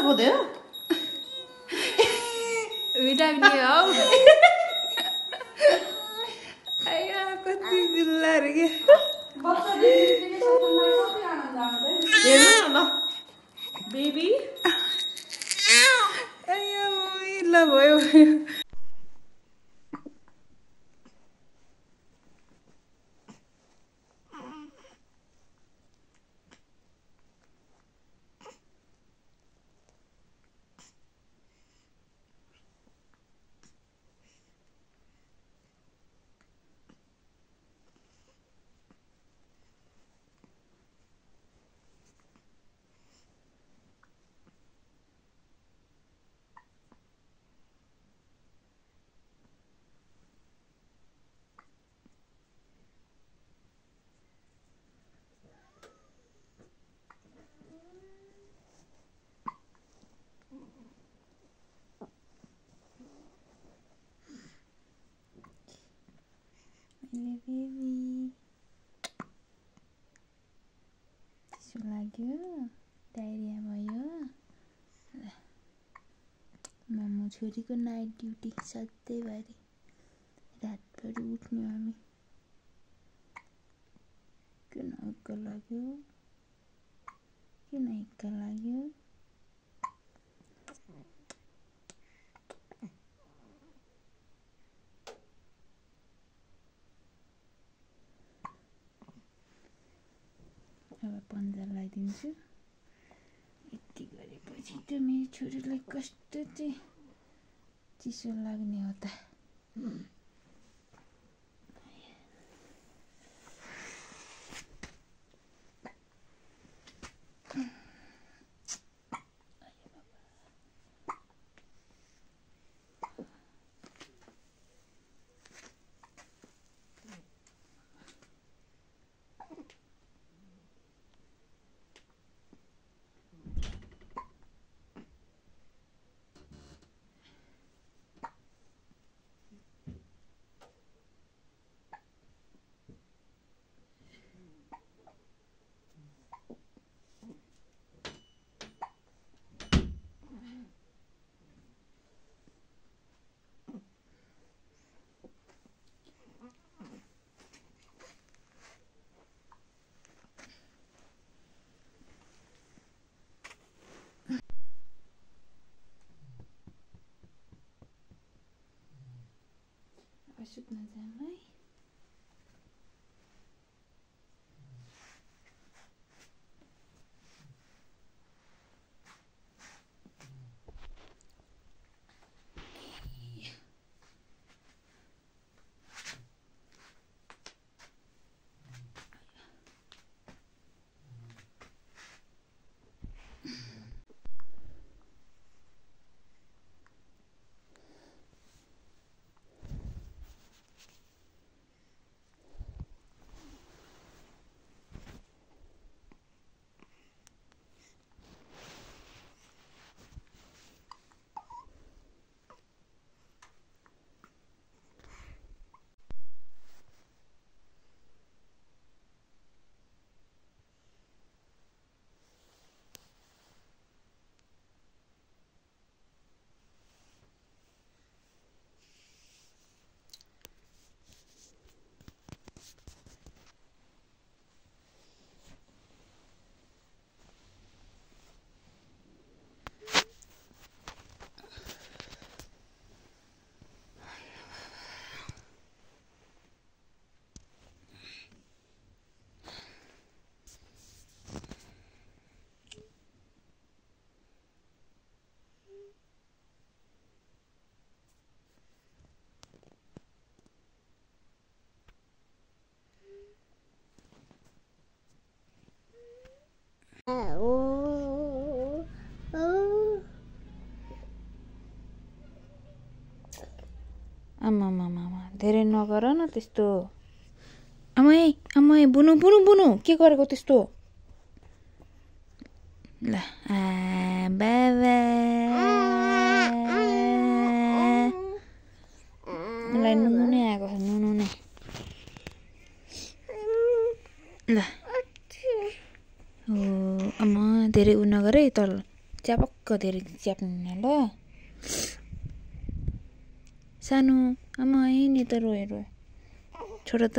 पर्दैन भिटामिन हो आया कति बिल्लाहरु के हेर्नु न ल बेबी आया ल भयो बेबी चिसो लाग्यो डायरिया भयो मामु छोरीको नाइट ड्युटी सधैँभरि रातभरि उठ्ने हामी किन हिक्का लाग्यो अब पन्जा लगाइदिन्छु यति गरेपछि त मेरो छोरीलाई कस्तो चाहिँ चिसो लाग्ने हो त सुत्न जाऊँ है आमा धेरै नगर न त्यस्तो आमै बुनु के गरेको त्यस्तो ल बाबा मलाई नुनु नै आएको छ नुनु नै ल ओ आमा धेरै उ नगर है तल च्यापक्क धेरै च्याप्नु ल सानो आमा नि त रोयो छोड त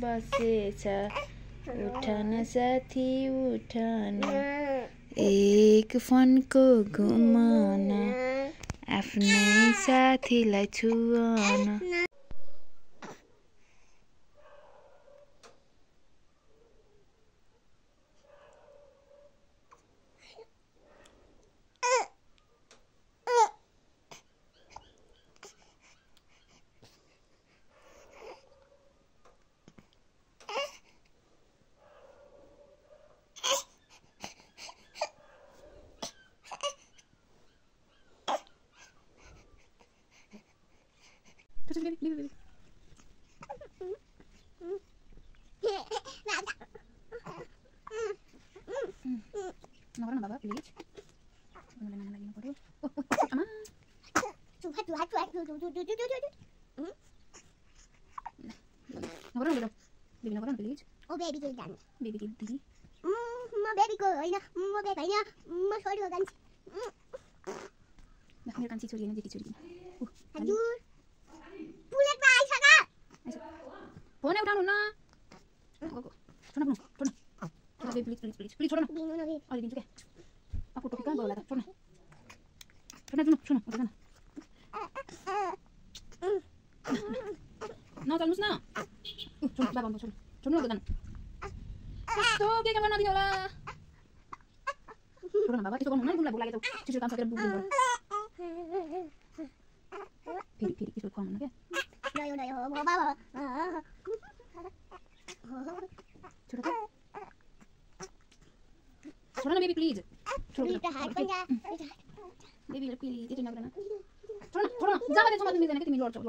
बसेछ उठन साथी उठन एक फनको घुमन आफ्नै साथीलाई छुअन Nggak Bapak, please. Mulai lagi nak foto. Ama. Nggak belum. Bibi nak please. Oh baby Gildan. Baby Gildan. Ma baby ko, ayna. Ma baby ayna. Ma छोरी हो गान्छ. Nah, मेरो कान्छी छोरी हैन जेठी छोरी. हजुर. पुलेटमा आइसक्यो. फोन उठाउनु न. छोड्न न. प्लिज छोड्न न. अलि दिन्छु के. अब टोपी कहाँ गयो होला त? छोड्न. उठ्न न. नचल्नुस् न. छोड्नु बाबा छोड्नु. छोड्नु न. कस्तो के गर्न नदिनु होला. छोड्न बाबा त्यस्तो गर्नु न. बुढा लागेको छिटो काम सकेर बुझ्नु पर्यो. फेरि त्यसो खुवाउनु न के. नयो बाबा. छोड त. छोड न बेबी प्लिज. छोड बेबी प्लिज यति नगर न. छोड जामा दे समात्नु दिदैन के तिमी लड्छौ.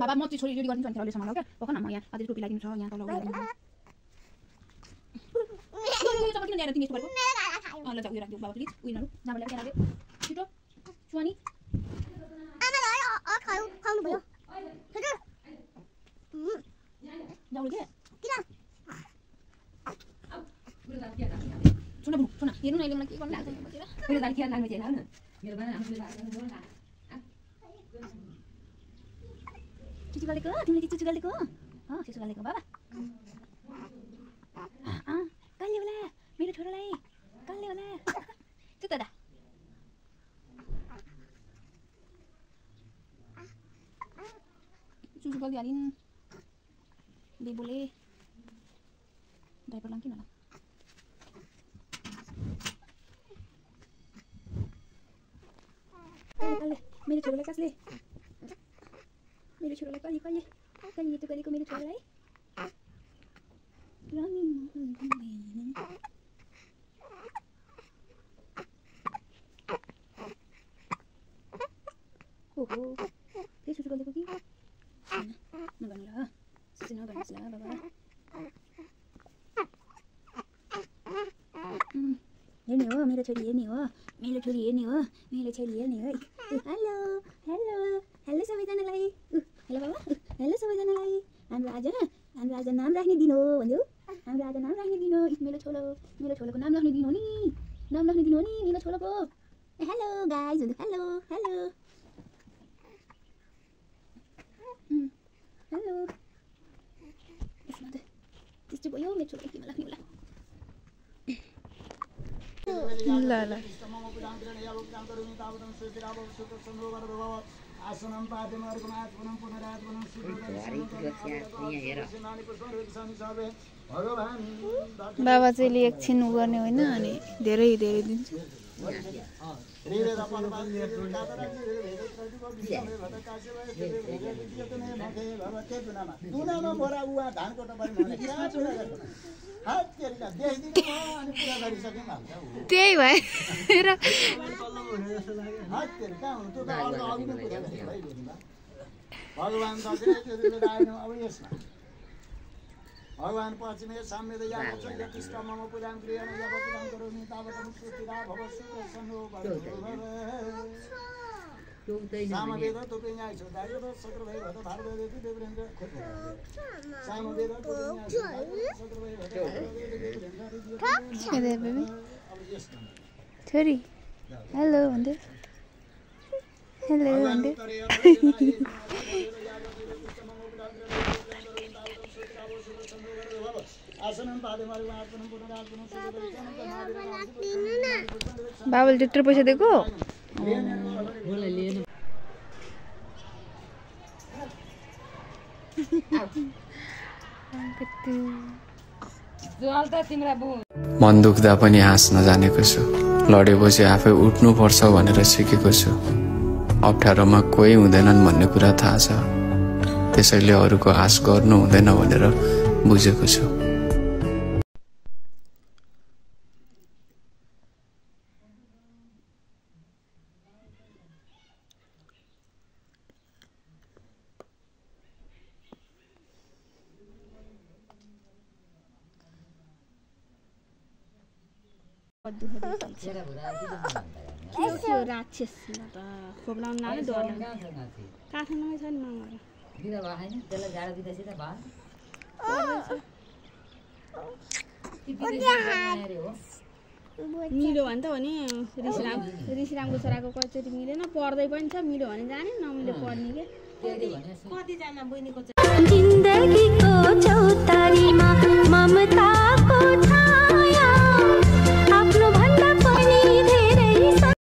बाबा म छोरी रेडी गरिदिन्छु अनि अहिले सम्हालौ के. पख न म यहाँ अझै टोपी लगाइदिनु छ यहाँ तल लगाइदिनु. चपल किन ल्याएर तिमी यस्तो गरेको? ल जाऊ यो राख्दिउ बाबा प्लिज. उइनहरु जामा ल्याएर राख्दिउ. छिटो. सुवानी. आमा ल खाउनु भयो. हजुर. जाऊ के? किन? छोड्न हेर्नु न अहिले मलाई के गर्नु लाग्छ बसेर. मेरो दाल के लाग्नु छैन न. मेरो बना आफुले लाग्नु न. चिचु गलेको तिमीले चिचु गलेको चिचु गलेको बाबा कहिले होला मेरो छोरालाई कहिले होला चुत दा चिचु गल्दी हालिन् बेबुले डाइपर लाङ किन होला कहिले मेरो छोरालाई कसले मेरो छोरालाई कहिले यस्तो गरेको मेरो छोरालाई ओहो फेरि सुसु गरेको कि नगर्नु ल सुसु नगर्नुहोस् ल बाबा हेर्ने हो मेरो छोरी हेर्ने हो मेरो छोरी हेर्ने हो हेलो सबैजनालाई हेलो बाबा हेलो सबैजनालाई हाम्रो आज नाम राख्ने दिन हो भन्दियो हाम्रो आज नाम राख्ने दिन हो मेरो छोराको नाम राख्ने दिन हो नि मेरो छोराको हेलो गाइज हेलो यसमा त त्यस्तो भयो मेरो छोरा किन लाग्ने होला ल आसनम पाद्यमर्गुणात्मनं पुनरात्मनं बाबा चाहिँ एकछिन उ गर्ने होइन अनि धेरै दिन्छु त्यही भएर भगवान पश्चिमे साम्यते यावत् यतिष्ठ मम पूजां क्रियेण यावत् करोमि तावत् सुस्थिरा भव सुप्रसन्नो भव सामवेद तुपेन्याय छ दाइगत सक्र भई भत भारत देवी देवरेन्द्र खोज सामवेद तुपेन्याय छ सक्र भई भत Hello, baby. Tori. Hello, Andy. Hello, Andy. बाबुले त्यत्रो पैसा दिएको मन दुख्दा पनि हाँस्न जानेको छु लडेपछि आफै उठ्नु पर्छ भनेर सिकेको छु अप्ठ्यारोमा कोही हुँदैनन् भन्ने कुरा थाहा छ त्यसैले अरूको आश गर्नु हुँदैन भनेर बुझेको छु राक्षस खोप्लाउनु नाले डर काठमाडौँमै छ नि मामाहरू मिलो भने त हो नि ऋषिरामको छोराको कचोरी मिलेन पढ्दै पनि छ मिलो भने जाने नमिलो पढ्ने के